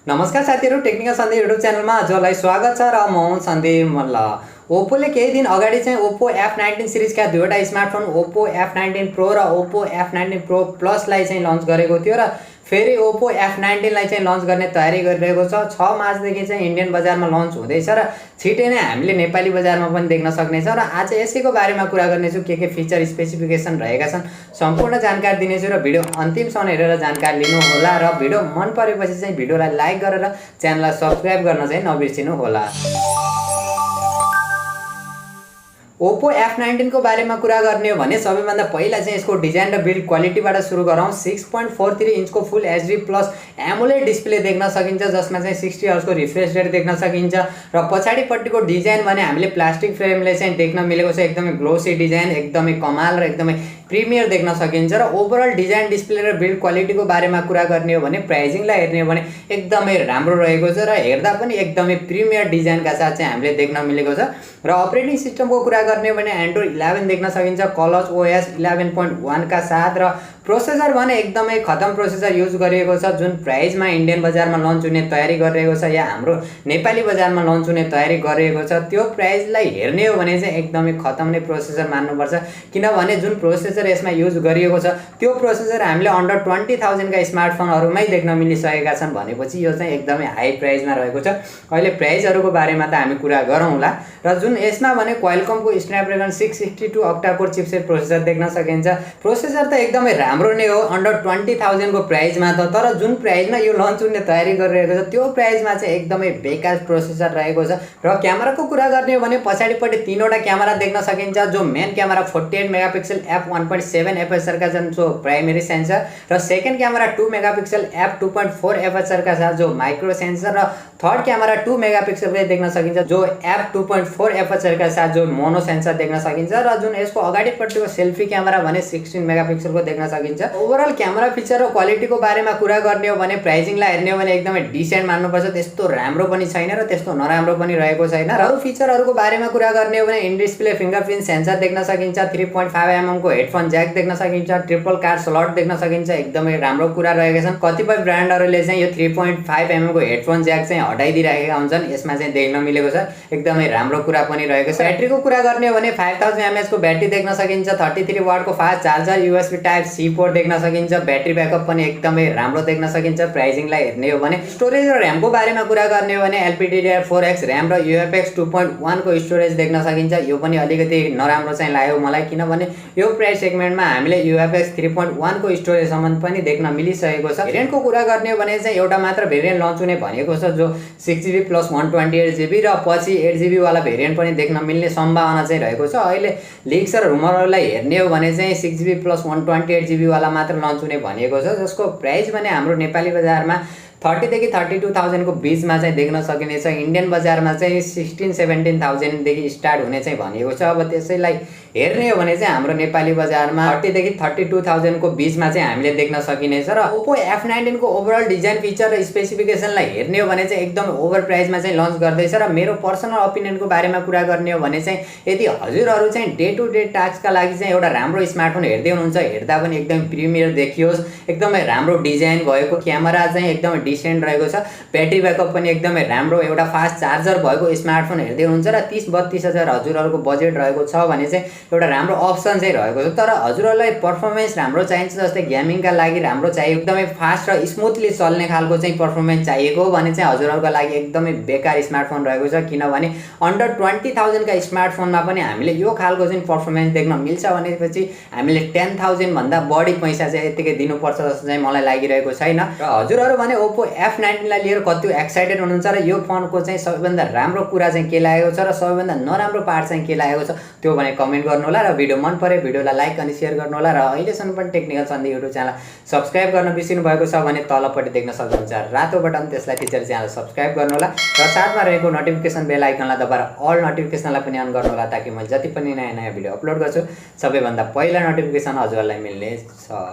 नमस्कार साथीहरु, technical Sandeep YouTube च्यानलमा हजुरलाई स्वागत छ र म हुँ सन्दीप मल्ल। ओप्पोले केही दिन अगाडि चाहिँ ओप्पो F19 सिरिजका दुईवटा स्मार्टफोन ओप्पो F19 प्रो र ओप्पो F19 प्रो प्लस लाई चाहिँ लन्च गरेको थियो र फेरि ओप्पो F19 लाई चाहिँ लन्च गर्ने तयारी गरिरहेको छ। 6 मार्च देखि चाहिँ इन्डियन बजारमा लन्च हुँदैछ र छिटै नै हामीले नेपाली बजारमा पनि देख्न सक्नेछ र आज यसैको बारेमा कुरा गर्नेछु। के फिचर स्पेसिफिकेसन रहेका छन् सम्पूर्ण जानकारी दिनेछु र भिडियो अन्तिमसम्म हेरेर जानकारी लिनु होला र भिडियो मन परेपछि चाहिँ भिडियोलाई लाइक गरेर च्यानललाई सब्स्क्राइब गर्न चाहिँ नबिर्सिनु होला। ओप्पो F19 को बारेमा कुरा गर्ने हो भने सबैभन्दा पहिला चाहिँ यसको डिजाइन र बिल्ड क्वालिटीबाट सुरु गरौँ। 6.43 इन्चको फुल एचडी प्लस एमोलेड डिस्प्ले देख्न सकिन्छ, जसमा चाहिँ 60 हर्ट्जको रिफ्रेश रेट देख्न सकिन्छ र पछाडिपट्टिको डिजाइन भने हामीले प्लास्टिक फ्रेमले चाहिँ देख्न मिलेको छ। एकदमै ग्लोसी डिजाइन, एकदमै कमाल र एकदमै प्रिमियर देख्न सकिन्छ र ओभरअल डिजाइन डिस्प्ले र बिल्ड क्वालिटीको बारेमा कुरा गर्ने हो भने प्राइजिङलाई हेर्ने हो भने एकदमै राम्रो रहेको छ र हेर्दा पनि एकदमै प्रिमियर डिजाइनका साथ चाहिँ हामीले देख्न मिलेको छ र अपरेटिङ सिस्टमको कुरा गर्ने हो भने एन्ड्रोइड 11 देख्न सकिन्छ कलच ओएस 11.1 का साथ र प्रोसेसर भने एकदमै खतम प्रोसेसर युज गरिएको छ। जुन प्राइसमा इन्डियन बजारमा लन्च हुने तयारी गरिरहेको छ या हाम्रो नेपाली बजारमा लन्च हुने तयारी गरिरहेको छ, त्यो प्राइसलाई हेर्ने हो भने चाहिँ एकदमै खतम नै प्रोसेसर मान्नुपर्छ। किनभने जुन प्रोसेसर यसमा युज गरिएको छ त्यो प्रोसेसर हामीले अन्डर 20,000 का स्मार्टफोनहरुमै देख्न मिलिसकेका छन् भनेपछि यो चाहिँ एकदमै हाई प्राइसमा रहेको छ। अहिले प्राइसहरुको बारेमा त हामी कुरा गरौँला र जुन यसमा भने क्वालकमको Snapdragon 662 octa core chipset processor देख्न सकिन्छ। प्रोसेसर त एकदमै राम्रो नै हो अन्डर 20,000 को प्राइसमा त, तर जुन प्राइसमा यो लन्च हुने तयारी गरिरहेको छ त्यो प्राइसमा चाहिँ एकदमै बेकार प्रोसेसर रहेको छ। र क्यामेराको कुरा गर्ने हो भने पछाडिपट्टि तीनवटा क्यामेरा देख्न सकिन्छ। जो main camera 48 megapixel f1.7 aperture का जो प्राइमरी सेन्सर र second camera 2 megapixel f2.4 aperture का साथ जो माइक्रो सेन्सर र थर्ड क्यामेरा 2 मेगापिक्सल को देख्न सकिन्छ जो f2.4 एपर्चर का साथ जो मोनो सेन्सर देख्न सकिन्छ र जुन यसको अगाडिपट्टिको सेल्फी क्यामेरा भने 16 मेगापिक्सल को देख्न सकिन्छ। ओभरअल क्यामेरा फिचर र क्वालिटीको बारेमा कुरा गर्ने हो भने प्राइजिङलाई हेर्ने हो भने एकदमै डिसेन्ट मान्नुपर्छ। त्यस्तो राम्रो पनि छैन र त्यस्तो नराम्रो पनि रहेको छैन। र अरु फिचरहरुको बारेमा कुरा गर्ने हो भने इन डिस्प्ले फिंगरप्रिन्ट सेन्सर देख्न सकिन्छ, 3.5 mm को हेडफोन ज्याक देख्न सकिन्छ, ट्रिपल कार्ड स्लट देख्न सकिन्छ, एकदमै राम्रो कुरा रहेका छन्। कतिपय ब्रान्डहरुले चाहिँ यो 3.5 mm को हेडफोन ज्याक चाहिँ हटाइदिरहेका हुन्छन्, यसमा चाहिँ देख्न मिलेको छ, एकदमै राम्रो कुरा पनि रहेको छ। ब्याट्रीको कुरा गर्ने हो भने 5000 mAh को ब्याट्री देख्न सकिन्छ, 33 वाट को fast charger, USB type C port देख्न सकिन्छ, ब्याट्री ब्याकअप पनि एकदमै राम्रो देख्न सकिन्छ। प्राइजिङलाई हेर्ने हो भने स्टोरेज र र्यामको बारेमा कुरा गर्ने हो भने LPDDR4X र्याम र UFS 2.1 को स्टोरेज देख्न सकिन्छ। यो पनि अलिकति नराम्रो चाहिँ लाग्यो मलाई, किनभने यो प्राइस सेगमेन्टमा हामीले UFS 3.1 को स्टोरेज सम्म पनि देख्न मिलिसकेको छ। भेरिएन्टको कुरा गर्ने हो भने चाहिँ एउटा मात्र भेरिएन्ट लन्च हुने भनेको छ जो 6GB प्लस 128GB र पछि 8GB वाला भेरिएन्ट पनि देख्न मिल्ने सम्भावना चाहिँ रहेको छ। अहिले लिक्स र रुमरहरुलाई हेर्ने हो भने चाहिँ 6GB प्लस 128GB वाला मात्र लन्च हुने भनेको छ, जसको प्राइस भने हाम्रो नेपाली बजारमा 30 देखि 32,000 को बीचमा चाहिँ देख्न सकिनेछ। इन्डियन बजारमा चाहिँ 16-17,000 देखि स्टार्ट हुने चाहिँ भनेको छ। अब त्यसैलाई हेर्ने हो भने चाहिँ हाम्रो नेपाली बजारमा 30 देखि 32,000 को बीचमा चाहिँ हामीले देख्न सकिनेछ। र ओप्पो F19 को ओभरअल डिजाइन फिचर र स्पेसिफिकेसनलाई हेर्ने हो भने चाहिँ एकदम ओभर प्राइसमा चाहिँ लन्च गर्दैछ। र मेरो पर्सनल ओपिनियनको बारेमा कुरा गर्ने हो भने चाहिँ यदि हजुरहरु चाहिँ डे टु डे टास्कका लागि चाहिँ एउटा राम्रो स्मार्टफोन हेर्दै हुनुहुन्छ, हेर्दा पनि एकदम प्रिमियर देखियोस्, एकदमै राम्रो डिजाइन भएको, क्यामेरा चाहिँ एकदमै डिसेन्ट रहेको छ, ब्याट्री ब्याकअप पनि एकदमै राम्रो, एउटा फास्ट चार्जर भएको स्मार्टफोन हेर्दै हुनुहुन्छ र 30-32 हजार हजुरहरुको बजेट रहेको छ भने चाहिँ एउटा राम्रो अप्सन चाहिँ रहेको छ। तर हजुरहरुलाई परफर्मेन्स राम्रो चाहिन्छ, जस्तै गेमिङका लागि राम्रो चाहियो, एकदमै फास्ट र स्मुथली चल्ने खालको चाहिँ परफर्मेन्स चाहिएको भने चाहिँ हजुरहरुको लागि एकदमै बेकार स्मार्टफोन रहेको छ। किनभने अन्डर 20,000 का स्मार्टफोनमा पनि हामीले यो खालको चाहिँ परफर्मेन्स देख्न मिल्छ भनेपछि हामीले 10,000 भन्दा बढी पैसा चाहिँ यतिकै दिनुपर्छ जस्तो चाहिँ मलाई लागिरहेको छैन। र हजुरहरु भने ओप्पो F19 लाई लिएर कति एक्साइटेड हुनुहुन्छ र यो फोनको चाहिँ सबैभन्दा राम्रो कुरा चाहिँ के लागेको छ र सबैभन्दा नराम्रो पार्ट चाहिँ के लागेको छ त्यो भने कमेन्ट गर्नु होला र भिडियो मन परे भिडियोलाई लाइक अनि शेयर गर्नु होला। र अहिलेसम्म पनि technical Sandeep YouTube channel subscribe गर्न बिर्सिनु भएको छ भने तलपट्टि देख्न सक्नुहुन्छ रातो बटन, त्यसलाई थिचेर च्यानल सब्स्क्राइब गर्नु होला र साथमा रहेको नोटिफिकेसन बेल आइकनलाई दबाएर अल नोटिफिकेसनलाई पनि अन गर्नु होला, ताकि म जति पनि नयाँ भिडियो अपलोड गर्छु सबैभन्दा पहिला नोटिफिकेसन हजुरलाई मिल्ने छ।